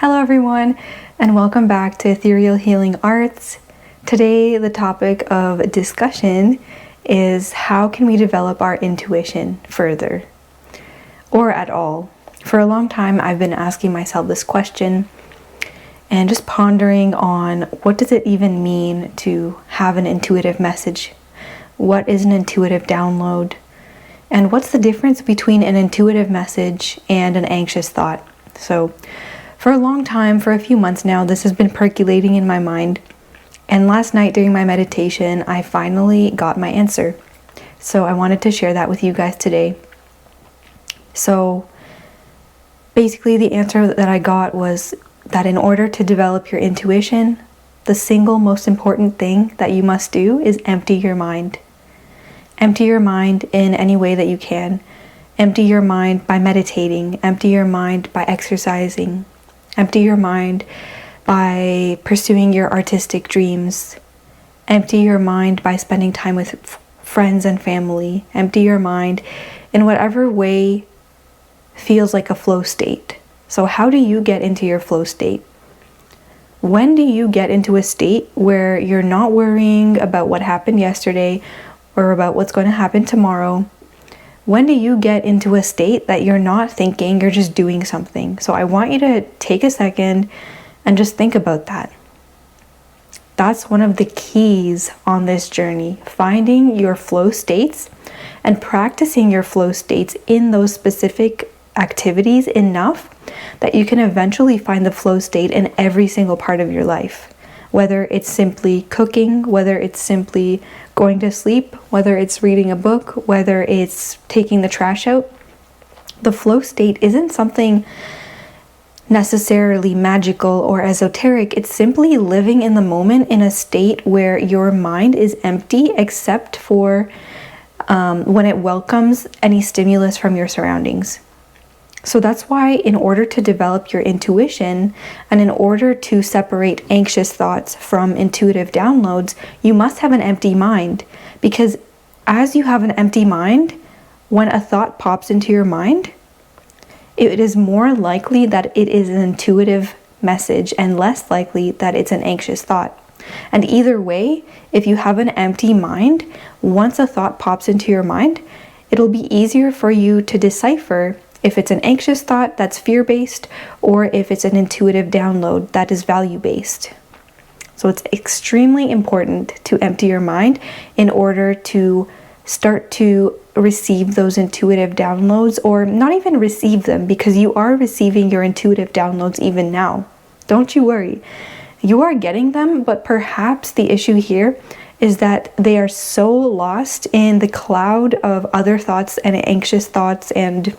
Hello everyone, and welcome back to Ethereal Healing Arts. Today the topic of discussion is how can we develop our intuition further, or at all. For a long time I've been asking myself this question and just pondering on what does it even mean to have an intuitive message? What is an intuitive download? And what's the difference between an intuitive message and an anxious thought? So for a long time, for a few months now, this has been percolating in my mind. And last night during my meditation, I finally got my answer. So I wanted to share that with you guys today. So basically the answer that I got was that in order to develop your intuition, the single most important thing that you must do is empty your mind. Empty your mind in any way that you can. Empty your mind by meditating. Empty your mind by exercising. Empty your mind by pursuing your artistic dreams. Empty your mind by spending time with friends and family. Empty your mind in whatever way feels like a flow state. So how do you get into your flow state? When do you get into a state where you're not worrying about what happened yesterday or about what's going to happen tomorrow? When do you get into a state that you're not thinking, you're just doing something? So I want you to take a second and just think about that. That's one of the keys on this journey, finding your flow states and practicing your flow states in those specific activities enough that you can eventually find the flow state in every single part of your life. Whether it's simply cooking, whether it's simply going to sleep, whether it's reading a book, whether it's taking the trash out. The flow state isn't something necessarily magical or esoteric. It's simply living in the moment in a state where your mind is empty except for when it welcomes any stimulus from your surroundings. So that's why in order to develop your intuition and in order to separate anxious thoughts from intuitive downloads, you must have an empty mind. Because as you have an empty mind, when a thought pops into your mind, it is more likely that it is an intuitive message and less likely that it's an anxious thought. And either way, if you have an empty mind, once a thought pops into your mind, it'll be easier for you to decipher if it's an anxious thought that's fear-based or if it's an intuitive download that is value-based. So it's extremely important to empty your mind in order to start to receive those intuitive downloads, or not even receive them, because you are receiving your intuitive downloads even now. Don't you worry. You are getting them, but perhaps the issue here is that they are so lost in the cloud of other thoughts and anxious thoughts and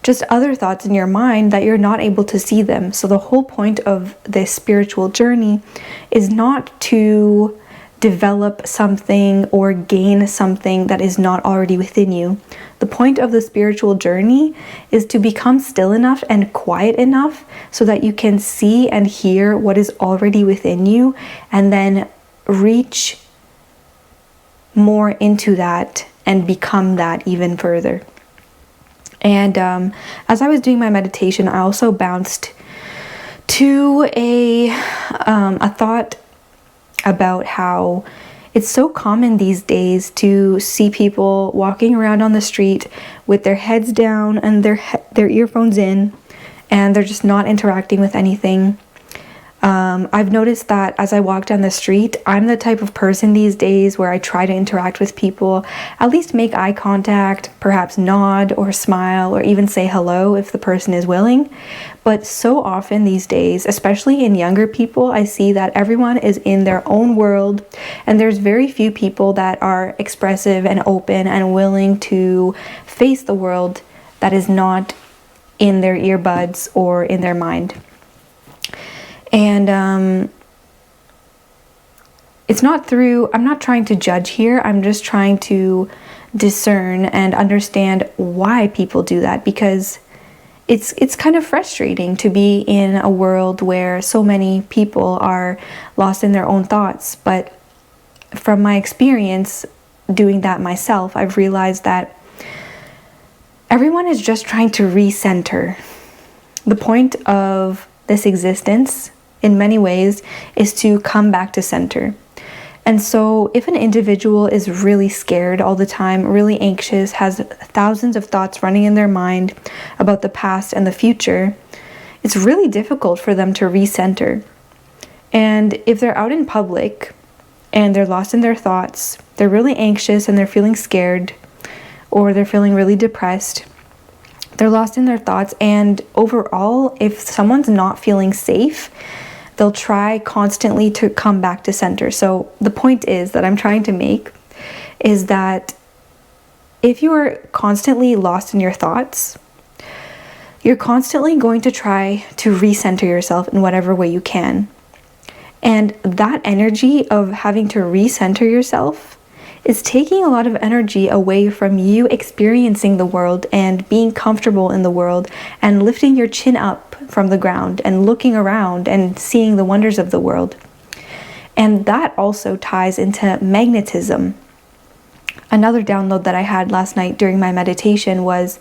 just other thoughts in your mind that you're not able to see them. So the whole point of this spiritual journey is not to develop something or gain something that is not already within you. The point of the spiritual journey is to become still enough and quiet enough so that you can see and hear what is already within you, and then reach more into that and become that even further. And as I was doing my meditation, I also bounced to a thought about how it's so common these days to see people walking around on the street with their heads down and their earphones in, and they're just not interacting with anything. I've noticed that as I walk down the street, I'm the type of person these days where I try to interact with people, at least make eye contact, perhaps nod or smile or even say hello if the person is willing. But so often these days, especially in younger people, I see that everyone is in their own world, and there's very few people that are expressive and open and willing to face the world that is not in their earbuds or in their mind. And it's not through, I'm not trying to judge here, I'm just trying to discern and understand why people do that, because it's kind of frustrating to be in a world where so many people are lost in their own thoughts. But from my experience doing that myself, I've realized that everyone is just trying to recenter. The point of this existence, in many ways, is to come back to center. And so if an individual is really scared all the time, really anxious, has thousands of thoughts running in their mind about the past and the future, it's really difficult for them to recenter. And if they're out in public and they're lost in their thoughts, they're really anxious and they're feeling scared, or they're feeling really depressed, they're lost in their thoughts, and overall, if someone's not feeling safe, they'll try constantly to come back to center. So the point is that I'm trying to make is that if you are constantly lost in your thoughts, you're constantly going to try to recenter yourself in whatever way you can. And that energy of having to recenter yourself is taking a lot of energy away from you experiencing the world and being comfortable in the world and lifting your chin up from the ground and looking around and seeing the wonders of the world. And that also ties into magnetism. Another download that I had last night during my meditation was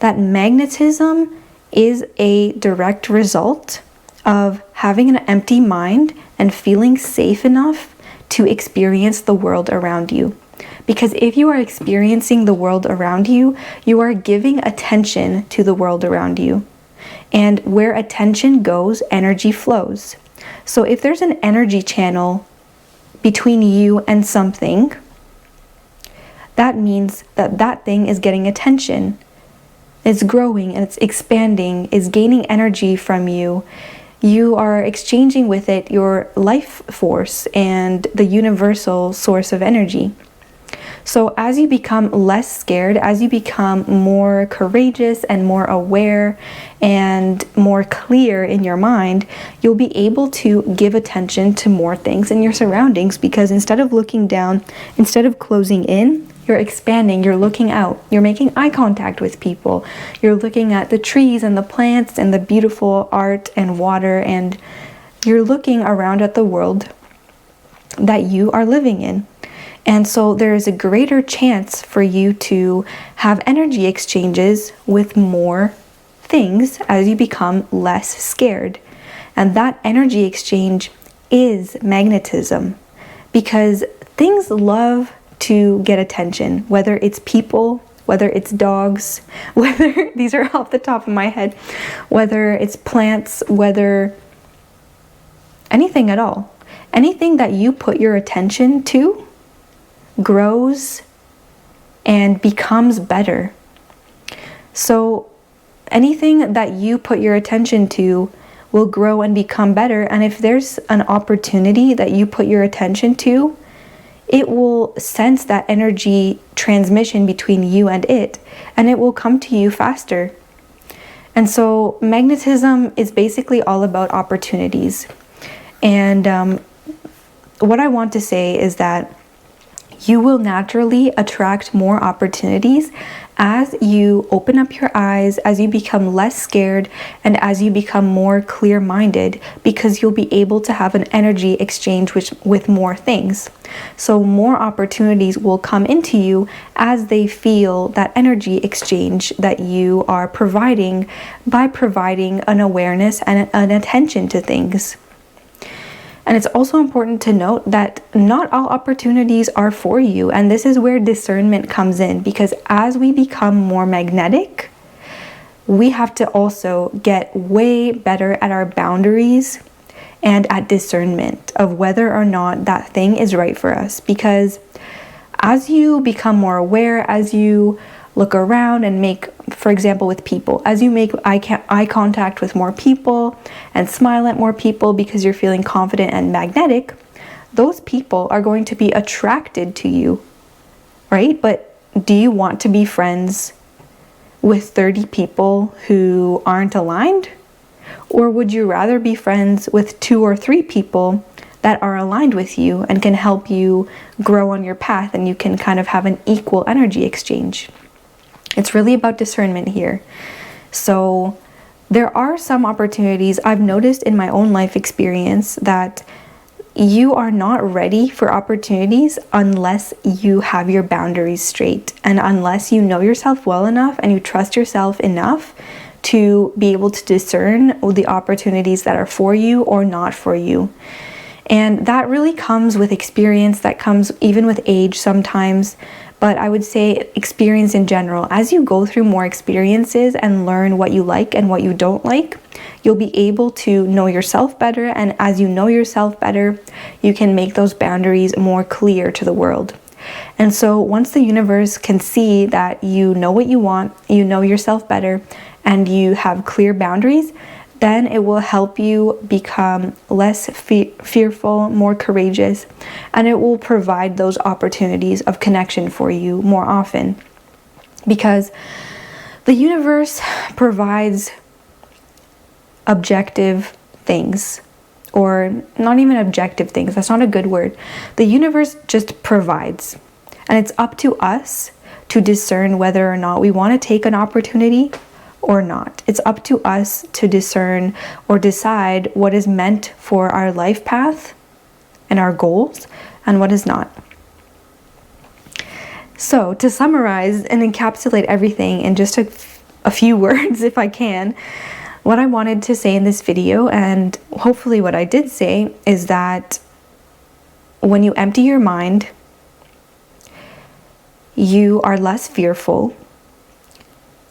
that magnetism is a direct result of having an empty mind and feeling safe enough to experience the world around you. Because if you are experiencing the world around you, you are giving attention to the world around you. And where attention goes, energy flows. So if there's an energy channel between you and something, that means that that thing is getting attention. It's growing and it's expanding, is gaining energy from you. You are exchanging with it your life force and the universal source of energy. So as you become less scared, as you become more courageous and more aware and more clear in your mind, you'll be able to give attention to more things in your surroundings, because instead of looking down, instead of closing in, you're expanding, you're looking out, you're making eye contact with people, you're looking at the trees and the plants and the beautiful art and water, and you're looking around at the world that you are living in. And so there is a greater chance for you to have energy exchanges with more things as you become less scared. And that energy exchange is magnetism, because things love to get attention, whether it's people, whether it's dogs, whether, these are off the top of my head, whether it's plants, whether anything at all. Anything that you put your attention to grows and becomes better. So anything that you put your attention to will grow and become better. And if there's an opportunity that you put your attention to, it will sense that energy transmission between you and it, and it will come to you faster. And so magnetism is basically all about opportunities. And what I want to say is that you will naturally attract more opportunities as you open up your eyes, as you become less scared, and as you become more clear-minded, because you'll be able to have an energy exchange with more things. So more opportunities will come into you as they feel that energy exchange that you are providing by providing an awareness and an attention to things. And it's also important to note that not all opportunities are for you. And this is where discernment comes in, because as we become more magnetic, we have to also get way better at our boundaries and at discernment of whether or not that thing is right for us. Because as you become more aware, as you look around and make, for example, with people, as you make eye contact with more people and smile at more people because you're feeling confident and magnetic, those people are going to be attracted to you, right? But do you want to be friends with 30 people who aren't aligned? Or would you rather be friends with 2 or 3 people that are aligned with you and can help you grow on your path, and you can kind of have an equal energy exchange? It's really about discernment here. So there are some opportunities I've noticed in my own life experience that you are not ready for opportunities unless you have your boundaries straight, and unless you know yourself well enough and you trust yourself enough to be able to discern the opportunities that are for you or not for you. And that really comes with experience, that comes even with age sometimes, but I would say experience in general. As you go through more experiences and learn what you like and what you don't like, you'll be able to know yourself better, and as you know yourself better, you can make those boundaries more clear to the world. And so once the universe can see that you know what you want, you know yourself better, and you have clear boundaries, then it will help you become less fearful, more courageous, and it will provide those opportunities of connection for you more often. Because the universe provides objective things, or not even objective things, that's not a good word. The universe just provides, and it's up to us to discern whether or not we want to take an opportunity or not. It's up to us to discern or decide what is meant for our life path and our goals and what is not. So to summarize and encapsulate everything in just a few words, if I can, what I wanted to say in this video, and hopefully what I did say, is that when you empty your mind, you are less fearful.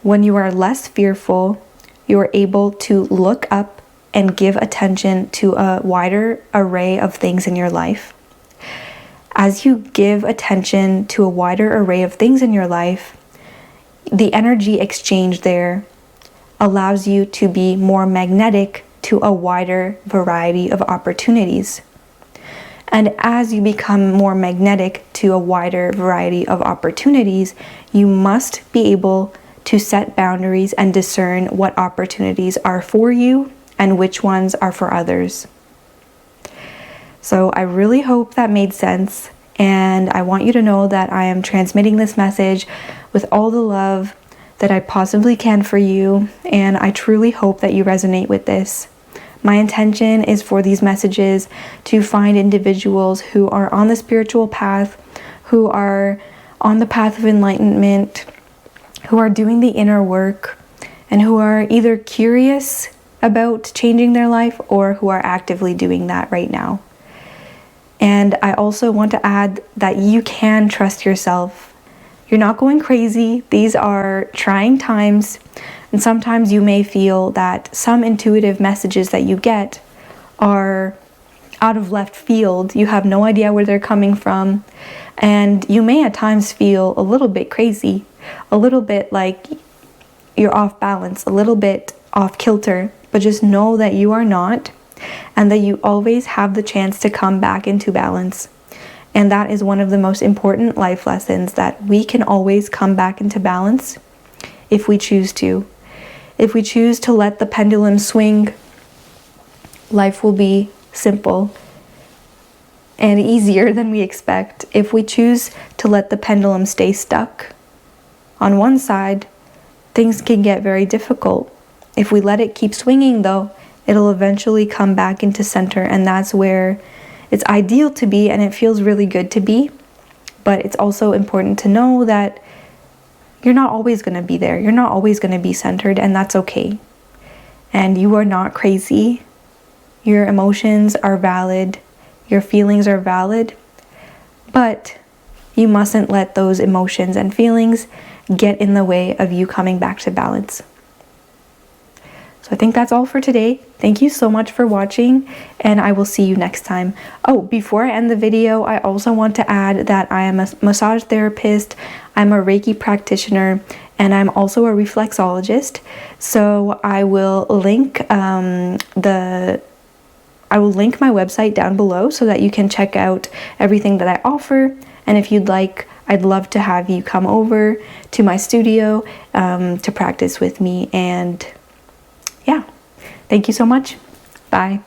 When you are less fearful, you are able to look up and give attention to a wider array of things in your life. As you give attention to a wider array of things in your life, the energy exchange there allows you to be more magnetic to a wider variety of opportunities. And as you become more magnetic to a wider variety of opportunities, you must be able to set boundaries and discern what opportunities are for you and which ones are for others. So I really hope that made sense, and I want you to know that I am transmitting this message with all the love that I possibly can for you, and I truly hope that you resonate with this. My intention is for these messages to find individuals who are on the spiritual path, who are on the path of enlightenment, who are doing the inner work, and who are either curious about changing their life or who are actively doing that right now. And I also want to add that you can trust yourself. You're not going crazy. These are trying times, and sometimes you may feel that some intuitive messages that you get are out of left field. You have no idea where they're coming from, and you may at times feel a little bit crazy, a little bit like you're off balance, a little bit off kilter, but just know that you are not, and that you always have the chance to come back into balance. And that is one of the most important life lessons, that we can always come back into balance if we choose to. If we choose to let the pendulum swing, life will be simple and easier than we expect. If we choose to let the pendulum stay stuck on one side, things can get very difficult. If we let it keep swinging though, it'll eventually come back into center, and that's where it's ideal to be, and it feels really good to be. But it's also important to know that you're not always going to be there. You're not always going to be centered, and that's okay. And you are not crazy. Your emotions are valid. Your feelings are valid. But you mustn't let those emotions and feelings get in the way of you coming back to balance. So I think that's all for today. Thank you so much for watching, and I will see you next time. Oh, before I end the video, I also want to add that I am a massage therapist, I'm a Reiki practitioner, and I'm also a reflexologist. So I will link my website down below so that you can check out everything that I offer. And if you'd like, I'd love to have you come over to my studio to practice with me. And yeah, thank you so much. Bye.